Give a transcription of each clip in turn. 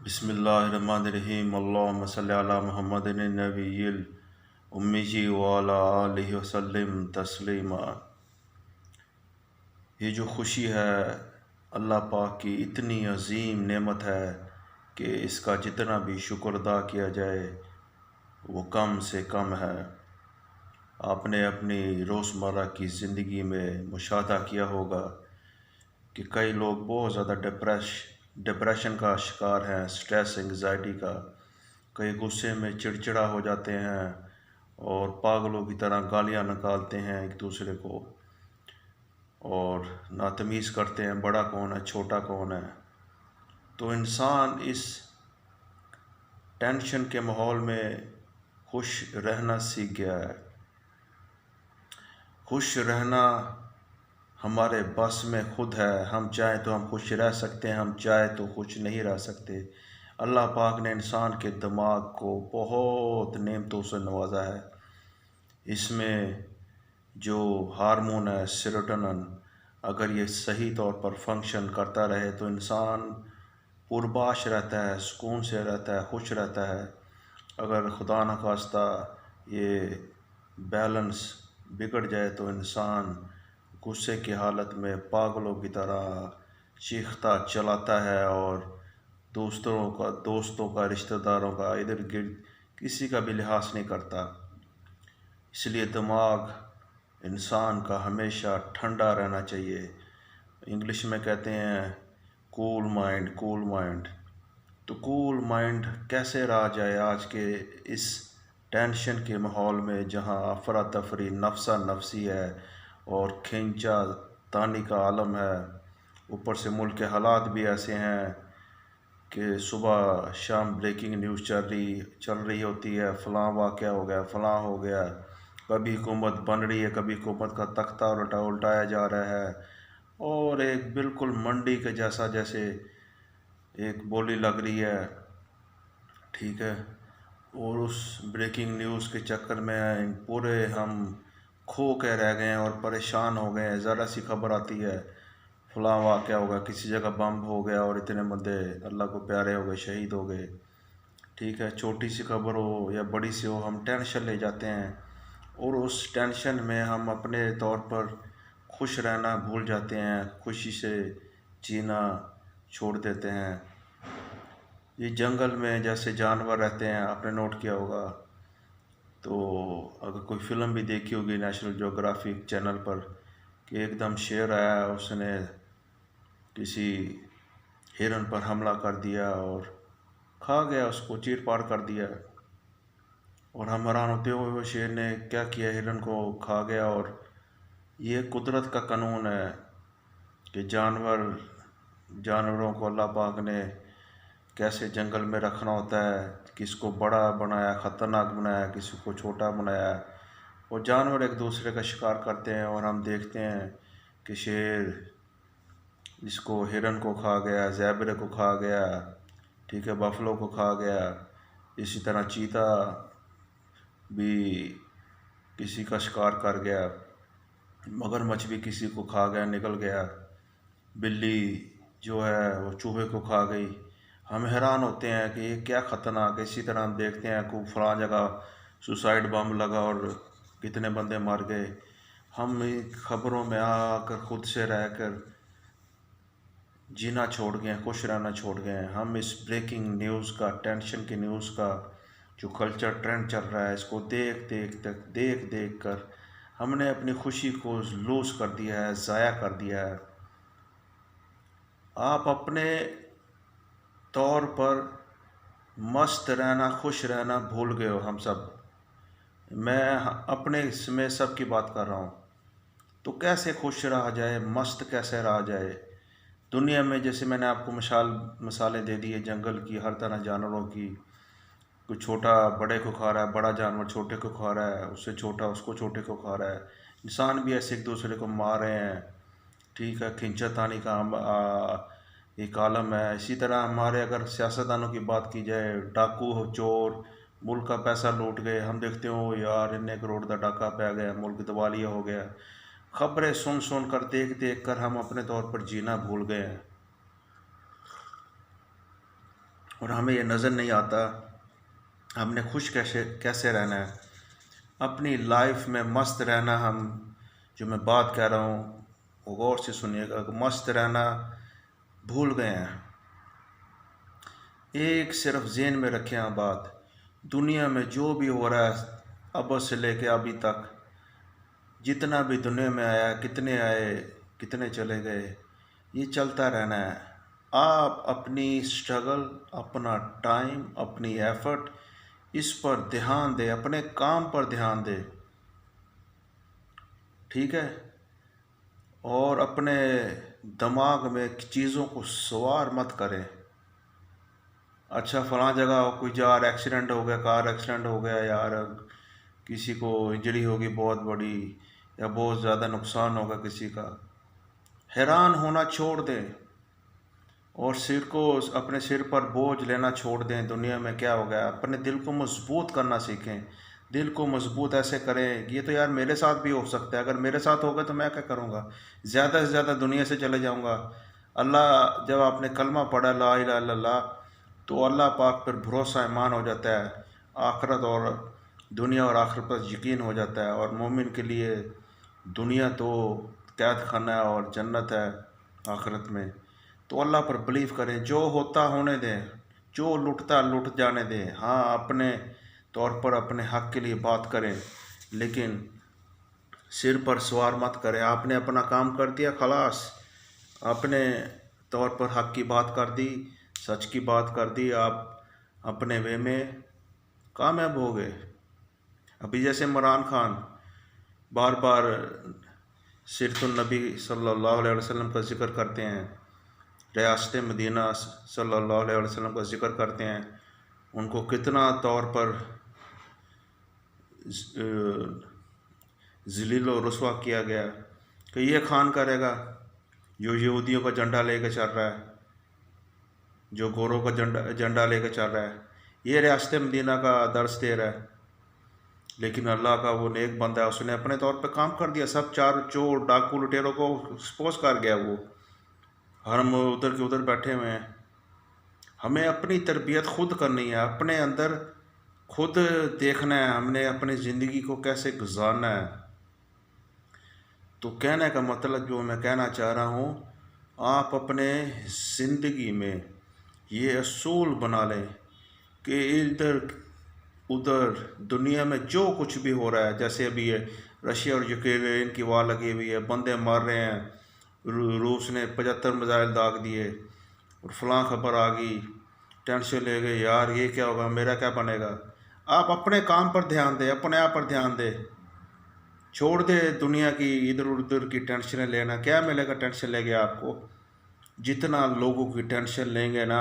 बिस्मिल्लाहिर्रहमानिर्रहीम अल्लाहुम्मा सल्लि अला मुहम्मदिन नबिय्यिल उम्मी व अला आलिहि वसल्लम तस्लीमा। ये जो खुशी है अल्लाह पाक की इतनी अजीम नेमत है कि इसका जितना भी शुक्र अदा किया जाए वो कम से कम है। आपने अपनी रोज़मर्रा की ज़िंदगी में मुशाहदा किया होगा कि कई लोग बहुत ज़्यादा डिप्रेशन का शिकार हैं, स्ट्रेस एंग्जाइटी का। कई गुस्से में चिड़चिड़ा हो जाते हैं और पागलों की तरह गालियां निकालते हैं एक दूसरे को और नातमीज़ करते हैं बड़ा कौन है छोटा कौन है। तो इंसान इस टेंशन के माहौल में खुश रहना सीख गया है। खुश रहना हमारे बस में खुद है। हम चाहे तो हम खुश रह सकते हैं, हम चाहे तो खुश नहीं रह सकते। अल्लाह पाक ने इंसान के दिमाग को बहुत नेमतों से नवाजा है। इसमें जो हार्मोन है सेरोटोनिन, अगर ये सही तौर पर फंक्शन करता रहे तो इंसान पुरबाश रहता है, सुकून से रहता है, खुश रहता है। अगर खुदा न खास्ता ये बैलेंस बिगड़ जाए तो इंसान गुस्से की हालत में पागलों की तरह चीखता चलाता है और दोस्तों का रिश्तेदारों का इधर गिर्द किसी का भी लिहाज नहीं करता। इसलिए दिमाग इंसान का हमेशा ठंडा रहना चाहिए। इंग्लिश में कहते हैं कूल माइंड, कूल माइंड। तो कूल माइंड कैसे रहा जाए आज के इस टेंशन के माहौल में जहां अफरा तफरी नफसा नफसी है और खिंचा तानी का आलम है। ऊपर से मुल्क के हालात भी ऐसे हैं कि सुबह शाम ब्रेकिंग न्यूज़ चल रही होती है, फ़लाँ वाक़या हो गया, फ़लाँ हो गया। कभी हुकूमत बन रही है, कभी हुकूमत का तख्ता उल्टाया जा रहा है और एक बिल्कुल मंडी के जैसा जैसे एक बोली लग रही है, ठीक है। और उस ब्रेकिंग न्यूज़ के चक्कर में पूरे हम खो के रह गए हैं और परेशान हो गए हैं। ज़रा सी खबर आती है फलां वाक़या हो गया, किसी जगह बम हो गया और इतने बंदे अल्लाह को प्यारे हो गए, शहीद हो गए, ठीक है। छोटी सी खबर हो या बड़ी सी हो, हम टेंशन ले जाते हैं और उस टेंशन में हम अपने तौर पर खुश रहना भूल जाते हैं, खुशी से जीना छोड़ देते हैं। ये जंगल में जैसे जानवर रहते हैं, आपने नोट किया होगा। तो अगर कोई फ़िल्म भी देखी होगी नेशनल ज्योग्राफिक चैनल पर कि एकदम शेर आया, उसने किसी हिरन पर हमला कर दिया और खा गया, उसको चीर फाड़ कर दिया। और हम हैरान होते हुए वो शेर ने क्या किया, हिरन को खा गया। और ये कुदरत का कानून है कि जानवरों को अल्लाह पाक ने कैसे जंगल में रखना होता है। किसको बड़ा बनाया, ख़तरनाक बनाया, किसी को छोटा बनाया। और जानवर एक दूसरे का शिकार करते हैं और हम देखते हैं कि शेर इसको हिरन को खा गया, ज़ेब्रे को खा गया, ठीक है, बफलो को खा गया। इसी तरह चीता भी किसी का शिकार कर गया, मगरमच्छ भी किसी को खा गया, निकल गया। बिल्ली जो है वो चूहे को खा गई। हम हैरान होते हैं कि ये क्या ख़तरनाक है। इसी तरह हम देखते हैं कि फलां जगह सुसाइड बम लगा और कितने बंदे मर गए। हम खबरों में आकर खुद से रहकर जीना छोड़ गए, खुश रहना छोड़ गए। हम इस ब्रेकिंग न्यूज़ का, टेंशन की न्यूज़ का जो कल्चर ट्रेंड चल रहा है, इसको देख देख कर हमने अपनी खुशी को लूज़ कर दिया है, ज़ाया कर दिया है। आप अपने तौर पर मस्त रहना, खुश रहना भूल गए हो। हम सब, मैं अपने इसमें सब की बात कर रहा हूँ। तो कैसे खुश रहा जाए, मस्त कैसे रहा जाए दुनिया में। जैसे मैंने आपको मिसालें दे दी है जंगल की, हर तरह जानवरों की। कोई छोटा बड़े को खा रहा है, बड़ा जानवर छोटे को खा रहा है, उससे छोटा उसको छोटे को खा रहा है। इंसान भी ऐसे एक दूसरे को मार रहे हैं, ठीक है। खिंचातानी का एक आलम है। इसी तरह हमारे अगर सियासतदानों की बात की जाए, डाकू हो, चोर मुल्क का पैसा लूट गए। हम देखते हो यार इन्ने करोड़ का डाका पै गया, मुल्क दिवालिया हो गया। खबरें सुन कर, देख देख कर हम अपने तौर पर जीना भूल गए हैं। और हमें ये नज़र नहीं आता हमने खुश कैसे कैसे रहना है, अपनी लाइफ में मस्त रहना। हम जो मैं बात कह रहा हूँ वो गौर से सुनिएगा, मस्त रहना भूल गए हैं। एक सिर्फ ज़हन में रखें आप बात, दुनिया में जो भी हो रहा है अब से लेके अभी तक, जितना भी दुनिया में आया, कितने आए कितने चले गए, ये चलता रहना है। आप अपनी स्ट्रगल, अपना टाइम, अपनी एफर्ट इस पर ध्यान दें, अपने काम पर ध्यान दें, ठीक है। और अपने दिमाग में चीज़ों को सवार मत करें। अच्छा फलां जगह कोई यार एक्सीडेंट हो गया, कार एक्सीडेंट हो गया यार, किसी को इंजरी होगी बहुत बड़ी या बहुत ज़्यादा नुकसान होगा किसी का, हैरान होना छोड़ दें और सिर को अपने सिर पर बोझ लेना छोड़ दें। दुनिया में क्या हो गया, अपने दिल को मजबूत करना सीखें। दिल को मजबूत ऐसे करें, ये तो यार मेरे साथ भी हो सकता है, अगर मेरे साथ होगा तो मैं क्या करूँगा, ज़्यादा से ज़्यादा दुनिया से चले जाऊँगा। अल्लाह, जब आपने कलमा पढ़ा ला इलाहा इल्लल्लाह, तो अल्लाह पाक पर भरोसा ईमान हो जाता है, आखिरत और दुनिया और आखिरत पर यकीन हो जाता है। और मोमिन के लिए दुनिया तो कैद खाना है और जन्नत है आखिरत में। तो अल्लाह पर बिलीव करें, जो होता होने दें, जो लुटता लुट जाने दें। हाँ, अपने तौर पर अपने हक के लिए बात करें, लेकिन सिर पर सवार मत करें। आपने अपना काम कर दिया, खलास, अपने तौर पर हक की बात कर दी, सच की बात कर दी, आप अपने वे में कामयाब हो गए। अभी जैसे इमरान खान बार बार सीरतुन नबी सल्लल्लाहु अलैहि वसल्लम का जिक्र करते हैं, रियासत मदीना सल्लल्लाहु अलैहि वसल्लम का जिक्र करते हैं, उनको कितना तौर पर ज़लील और रुसवा किया गया कि ये खान करेगा जो यहूदियों का झंडा लेकर चल रहा है, जो गोरों का झंडा लेकर चल रहा है, ये रियासत मदीना का दर्स दे रहा है। लेकिन अल्लाह का वो नेक बंदा है, उसने अपने तौर पर काम कर दिया, सब चार चोर डाकू लुटेरों को स्पोज कर गया। वो हम उधर के उधर बैठे हुए हैं। हमें अपनी तरबियत खुद करनी है, अपने अंदर खुद देखना है, हमने अपनी ज़िंदगी को कैसे गुजारना है। तो कहने का मतलब जो मैं कहना चाह रहा हूँ, आप अपने ज़िंदगी में ये असूल बना लें कि इधर उधर दुनिया में जो कुछ भी हो रहा है, जैसे अभी है रशिया और यूक्रेन की वार लगी हुई है, बंदे मर रहे हैं, रूस ने 75 मिसाइल दाग दिए और फलां खबर आ गई, टेंशन ले गए यार ये क्या होगा, मेरा क्या बनेगा। आप अपने काम पर ध्यान दें, अपने आप पर ध्यान दें, छोड़ दे दुनिया की इधर उधर की टेंशनें लेना। क्या मिलेगा टेंशन लेके आपको, जितना लोगों की टेंशन लेंगे ना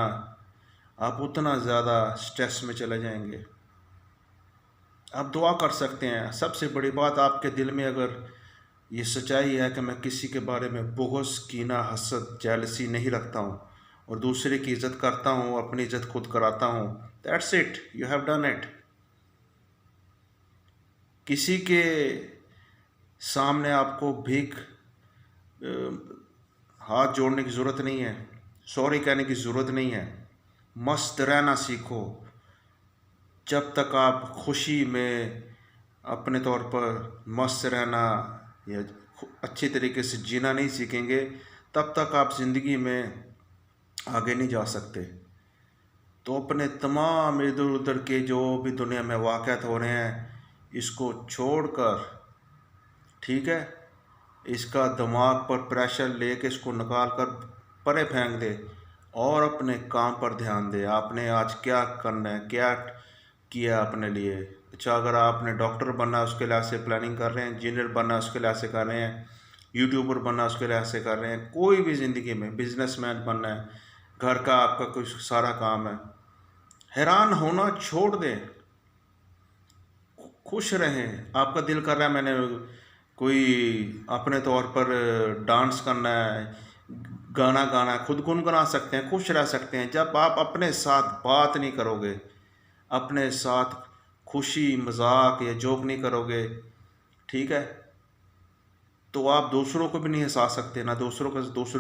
आप उतना ज़्यादा स्ट्रेस में चले जाएंगे। आप दुआ कर सकते हैं। सबसे बड़ी बात, आपके दिल में अगर ये सच्चाई है कि मैं किसी के बारे में बुग़्ज़, कीना, हसद, जेलसी नहीं रखता हूँ और दूसरे की इज़्ज़त करता हूँ, अपनी इज़्ज़त खुद कराता हूँ, that's it, you have done it. किसी के सामने आपको भीख हाथ जोड़ने की ज़रूरत नहीं है, सॉरी कहने की ज़रूरत नहीं है। मस्त रहना सीखो। जब तक आप खुशी में अपने तौर पर मस्त रहना या अच्छी तरीके से जीना नहीं सीखेंगे, तब तक आप ज़िंदगी में आगे नहीं जा सकते। तो अपने तमाम इधर उधर के जो भी दुनिया में वाक़यात हो रहे हैं, इसको छोड़कर, ठीक है, इसका दिमाग पर प्रेशर लेके इसको निकाल कर परे फेंक दे और अपने काम पर ध्यान दे। आपने आज क्या करना है, क्या किया अपने लिए। अच्छा, अगर आपने डॉक्टर बनना है उसके लिहाज से प्लानिंग कर रहे हैं, इंजीनियर बनना है उसके लिहाज से कर रहे हैं, यूट्यूबर बनना है उसके लिहाज से कर रहे हैं, कोई भी ज़िंदगी में बिजनेसमैन बनना है, घर का आपका कुछ सारा काम है, हैरान होना छोड़ दें, खुश रहें। आपका दिल कर रहा है मैंने कोई अपने तौर पर डांस करना है, गाना गाना है, खुद गुनगुना सकते हैं, खुश रह सकते हैं। जब आप अपने साथ बात नहीं करोगे, अपने साथ खुशी मजाक या जोक नहीं करोगे, ठीक है, तो आप दूसरों को भी नहीं हंसा सकते, ना दूसरों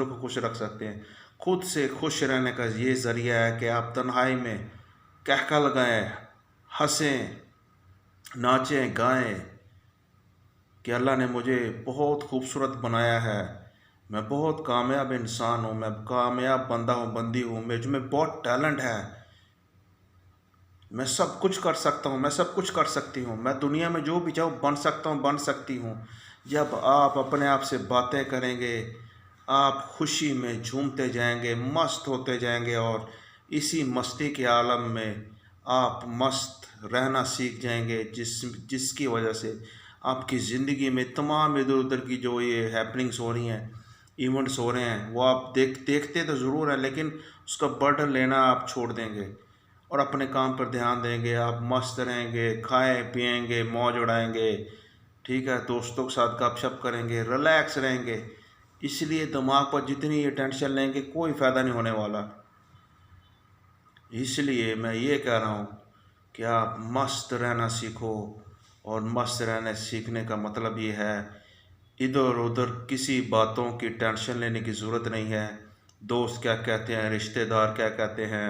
को खुश रख सकते हैं। खुद से खुश रहने का ये ज़रिया है कि आप तन्हाई में कहका लगाएं, हंसें, नाचें, गाएं कि अल्लाह ने मुझे बहुत खूबसूरत बनाया है, मैं बहुत कामयाब इंसान हूँ, मैं कामयाब बंदा हूँ, बंदी हूँ, मुझ में बहुत टैलेंट है, मैं सब कुछ कर सकता हूँ, मैं सब कुछ कर सकती हूँ, मैं दुनिया में जो भी चाहूँ बन सकता हूँ, बन सकती हूँ। जब आप अपने आप से बातें करेंगे, आप खुशी में झूमते जाएंगे, मस्त होते जाएंगे और इसी मस्ती के आलम में आप मस्त रहना सीख जाएंगे, जिसकी वजह से आपकी ज़िंदगी में तमाम इधर उधर की जो ये हैपनिंग्स हो रही हैं, इवेंट्स हो रहे हैं, वो आप देखते तो ज़रूर हैं, लेकिन उसका बर्डन लेना आप छोड़ देंगे और अपने काम पर ध्यान देंगे। आप मस्त रहेंगे, खाएं पिएंगे, मौज उड़ाएंगे, ठीक है, दोस्तों के साथ गपशप करेंगे, रिलैक्स रहेंगे। इसलिए दिमाग पर जितनी ये टेंशन लेंगे कोई फ़ायदा नहीं होने वाला। इसलिए मैं ये कह रहा हूँ कि आप मस्त रहना सीखो, और मस्त रहने सीखने का मतलब ये है इधर उधर किसी बातों की टेंशन लेने की ज़रूरत नहीं है। दोस्त क्या कहते हैं, रिश्तेदार क्या कहते हैं,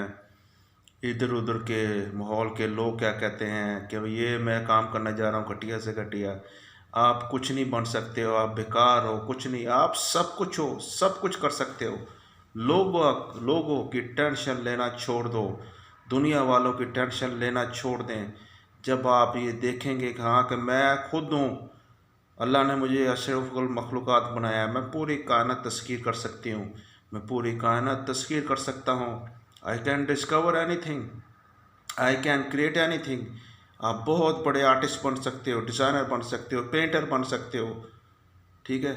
इधर उधर के माहौल के लोग क्या कहते हैं कि ये मैं काम करने जा रहा हूँ घटिया से घटिया, आप कुछ नहीं बन सकते हो, आप बेकार हो, कुछ नहीं, आप सब कुछ हो, सब कुछ कर सकते हो। लोगों की टेंशन लेना छोड़ दो, दुनिया वालों की टेंशन लेना छोड़ दें। जब आप ये देखेंगे कि हाँ कि मैं खुद हूँ, अल्लाह ने मुझे अशरफुल मखलूक़ात बनाया है, मैं पूरी कायनात तस्खीर कर सकती हूँ, मैं पूरी कायनात तस्खीर कर सकता हूँ। I can discover anything, I can create anything. आप बहुत बड़े आर्टिस्ट बन सकते हो, डिज़ाइनर बन सकते हो, पेंटर बन सकते हो, ठीक है,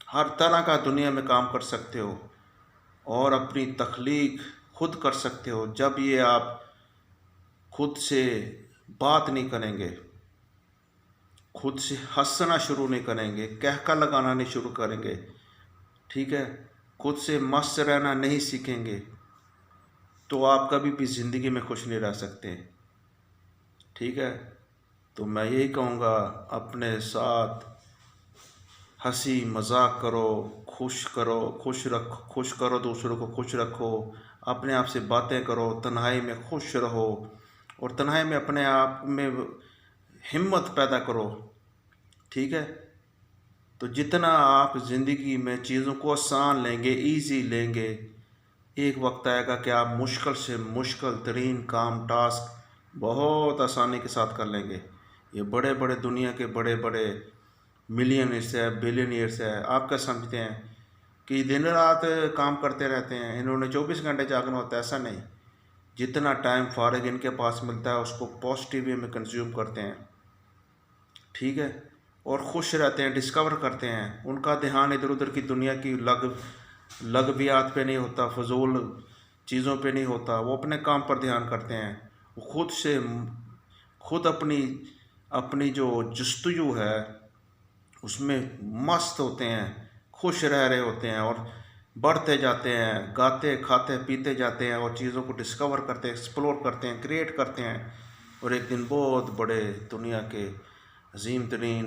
हर तरह का दुनिया में काम कर सकते हो और अपनी तख्लीक खुद कर सकते हो। जब ये आप खुद से बात नहीं करेंगे, खुद से हंसना शुरू नहीं करेंगे, कहका लगाना नहीं शुरू करेंगे, ठीक है, खुद से मस्त रहना नहीं सीखेंगे, तो आप कभी भी ज़िंदगी में खुश नहीं रह सकते, ठीक है। तो मैं यही कहूँगा, अपने साथ हंसी मजाक करो, खुश करो, दूसरों को खुश रखो, अपने आप से बातें करो, तन्हाई में खुश रहो और तन्हाई में अपने आप में हिम्मत पैदा करो, ठीक है। तो जितना आप ज़िंदगी में चीज़ों को आसान लेंगे, इजी लेंगे, एक वक्त आएगा कि आप मुश्किल से मुश्किल तरीन काम, टास्क बहुत आसानी के साथ कर लेंगे। ये बड़े बड़े दुनिया के बड़े बड़े मिलियनर्स है, बिलियनियर्स है, आप क्या समझते हैं कि दिन रात काम करते रहते हैं, इन्होंने 24 घंटे जागना होता है? ऐसा नहीं, जितना टाइम फारग इनके पास मिलता है उसको पॉजिटिव वे में कंज्यूम करते हैं, ठीक है, और खुश रहते हैं, डिस्कवर करते हैं। उनका ध्यान इधर उधर की दुनिया की लगवियात पे नहीं होता, फजूल चीज़ों पे नहीं होता, वो अपने काम पर ध्यान करते हैं। वो खुद अपनी अपनी जो जस्तजू है उसमें मस्त होते हैं, खुश रह रहे होते हैं और बढ़ते जाते हैं, गाते खाते पीते जाते हैं और चीज़ों को डिस्कवर करते हैं, एक्सप्लोर करते हैं, क्रिएट करते हैं और एक दिन बहुत बड़े दुनिया के अजीम तरीन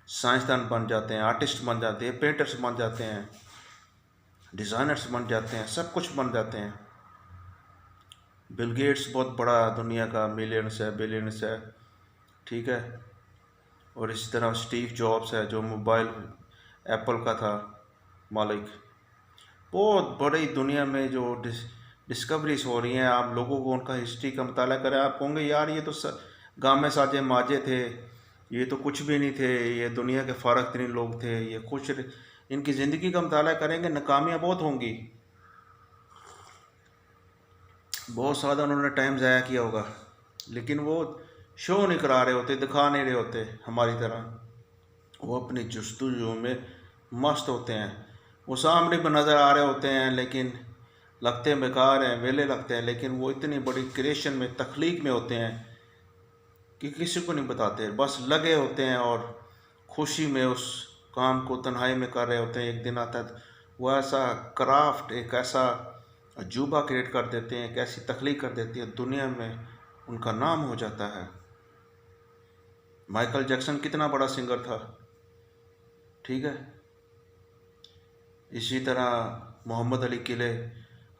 साइंसदान बन जाते हैं, आर्टिस्ट बन जाते हैं, पेंटर्स बन जाते हैं, डिज़ाइनर्स बन जाते हैं, सब कुछ बन जाते हैं। बिल गेट्स बहुत बड़ा दुनिया का मिलियनर्स है, बिलियनर्स है, ठीक है, और इसी तरह स्टीव जॉब्स है जो मोबाइल एप्पल का था मालिक। बहुत बड़ी दुनिया में जो डिस्कवरीज हो रही हैं, आप लोगों को उनका हिस्ट्री का मुताला करें, आप होंगे यार ये तो गामे साजे माजे थे, ये तो कुछ भी नहीं थे, ये दुनिया के फारग तरीन लोग थे, ये कुछ, इनकी ज़िंदगी का मुताला करेंगे, नाकामियाँ बहुत होंगी, बहुत ज़्यादा उन्होंने टाइम ज़ाया किया होगा, लेकिन वो शो नहीं करा रहे होते, दिखा नहीं रहे होते हमारी तरह। वो अपनी जस्तजू में मस्त होते हैं, वो सामने पर नज़र आ रहे होते हैं लेकिन लगते हैं बेकार हैं, वेले लगते हैं, लेकिन वो इतनी बड़ी क्रिएशन में, तख्लीक में होते हैं कि किसी को नहीं बताते, बस लगे होते हैं और खुशी में उस काम को तन्हाई में कर रहे होते हैं। एक दिन आता है वो ऐसा क्राफ्ट, एक ऐसा अजूबा क्रिएट कर देते हैं, एक ऐसी तख्लीक कर देती है, दुनिया में उनका नाम हो जाता है। माइकल जैक्सन कितना बड़ा सिंगर था, ठीक है। इसी तरह मोहम्मद अली किले,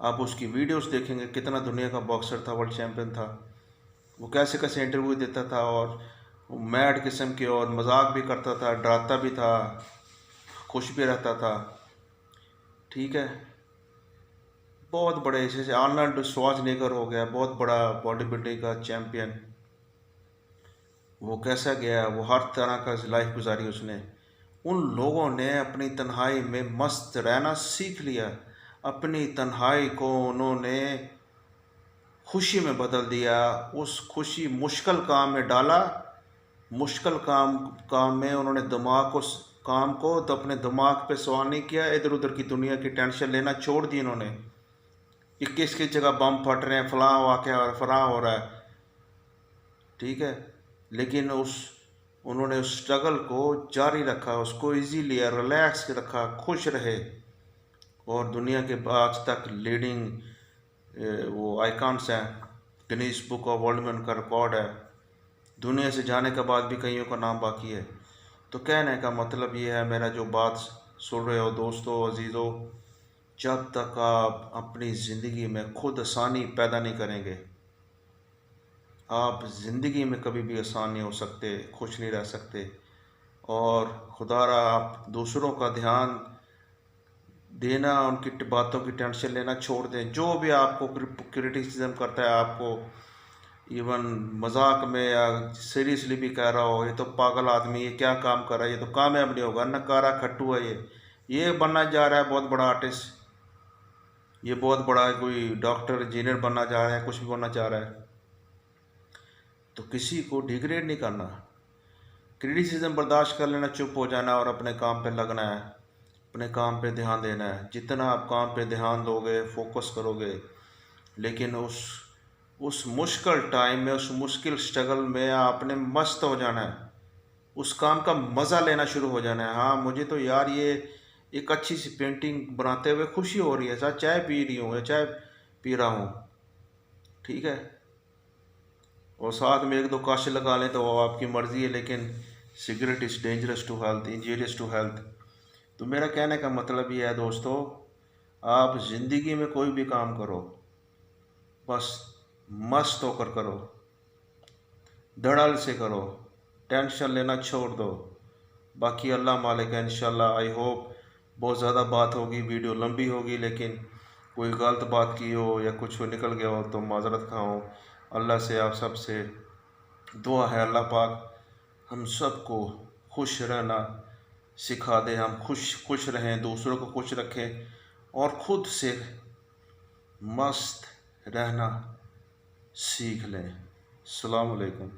आप उसकी वीडियोस देखेंगे, कितना दुनिया का बॉक्सर था, वर्ल्ड चैम्पियन था। वो कैसे कैसे इंटरव्यू देता था और मैड किस्म के, और मजाक भी करता था, डराता भी था, खुश भी रहता था। ठीक है। बहुत बड़े, जैसे आर्नल्ड श्वार्ज़नेगर हो गया, बहुत बड़ा बॉडी बिल्डिंग का चैम्पियन। वो कैसा गया, वो हर तरह का लाइफ गुजारी उसने। उन लोगों ने अपनी तन्हाई में मस्त रहना सीख लिया। अपनी तन्हाई को उन्होंने खुशी में बदल दिया। उस खुशी मुश्किल काम में डाला। मुश्किल काम काम में उन्होंने दिमाग को, काम को तो अपने दिमाग पे सवार नहीं किया। इधर उधर की दुनिया की टेंशन लेना छोड़ दी इन्होंने कि किसकी जगह बम फट रहे हैं, फलां वाक़या और फलां हो रहा है। ठीक है। लेकिन उन्होंने उस स्ट्रगल को जारी रखा, उसको इजी लिया, रिलैक्स रखा, खुश रहे, और दुनिया के आज तक लीडिंग वो आइकॉन्स हैं। गिनीज बुक ऑफ वर्ल्ड में उनका रिकॉर्ड है। दुनिया से जाने के बाद भी कईयों का नाम बाकी है। तो कहने का मतलब ये है, मेरा जो बात सुन रहे हो दोस्तों, अजीज़ों, जब तक आप अपनी ज़िंदगी में खुद आसानी पैदा नहीं करेंगे, आप ज़िंदगी में कभी भी आसान नहीं हो सकते, खुश नहीं रह सकते। और खुदारा आप दूसरों का ध्यान देना, उनकी बातों की टेंशन लेना छोड़ दें। जो भी आपको क्रिटिसिज्म करता है, आपको इवन मजाक में या सीरियसली भी कह रहा हो, ये तो पागल आदमी, ये क्या काम कर रहा है, ये तो कामयाब नहीं होगा, नकारा खट्टू है, ये बनना जा रहा है बहुत बड़ा आर्टिस्ट, ये बहुत बड़ा कोई डॉक्टर इंजीनियर बनना जा रहा है, कुछ भी बनना चाह रहा है। तो किसी को डिग्रेड नहीं करना, क्रिटिसिज्म बर्दाश्त कर लेना, चुप हो जाना और अपने काम पे लगना है, अपने काम पे ध्यान देना है। जितना आप काम पे ध्यान दोगे, फोकस करोगे, लेकिन उस मुश्किल टाइम में, उस मुश्किल स्ट्रगल में आपने मस्त हो जाना है, उस काम का मज़ा लेना शुरू हो जाना है। हाँ, मुझे तो यार ये एक अच्छी सी पेंटिंग बनाते हुए खुशी हो रही है, साथ चाय पी रही हूँ या चाय पी रहा हूँ। ठीक है। और साथ में एक दो काश लगा लें तो वो आपकी मर्ज़ी है, लेकिन cigarette is dangerous to health, injurious to health. तो मेरा कहने का मतलब ये है दोस्तों, आप ज़िंदगी में कोई भी काम करो, बस मस्त होकर करो, धड़ल्ले से करो, टेंशन लेना छोड़ दो। बाकी अल्लाह मालिक है, इंशाल्लाह। आई होप बहुत ज़्यादा बात होगी, वीडियो लंबी होगी, लेकिन कोई गलत बात की हो या कुछ निकल गया हो तो माजरत खाऊँ। अल्लाह से आप सब से दुआ है, अल्लाह पाक हम सबको खुश रहना सिखा दे, हम खुश खुश रहें, दूसरों को खुश रखें और ख़ुद से मस्त रहना सीख लें। अस्सलाम वालेकुम।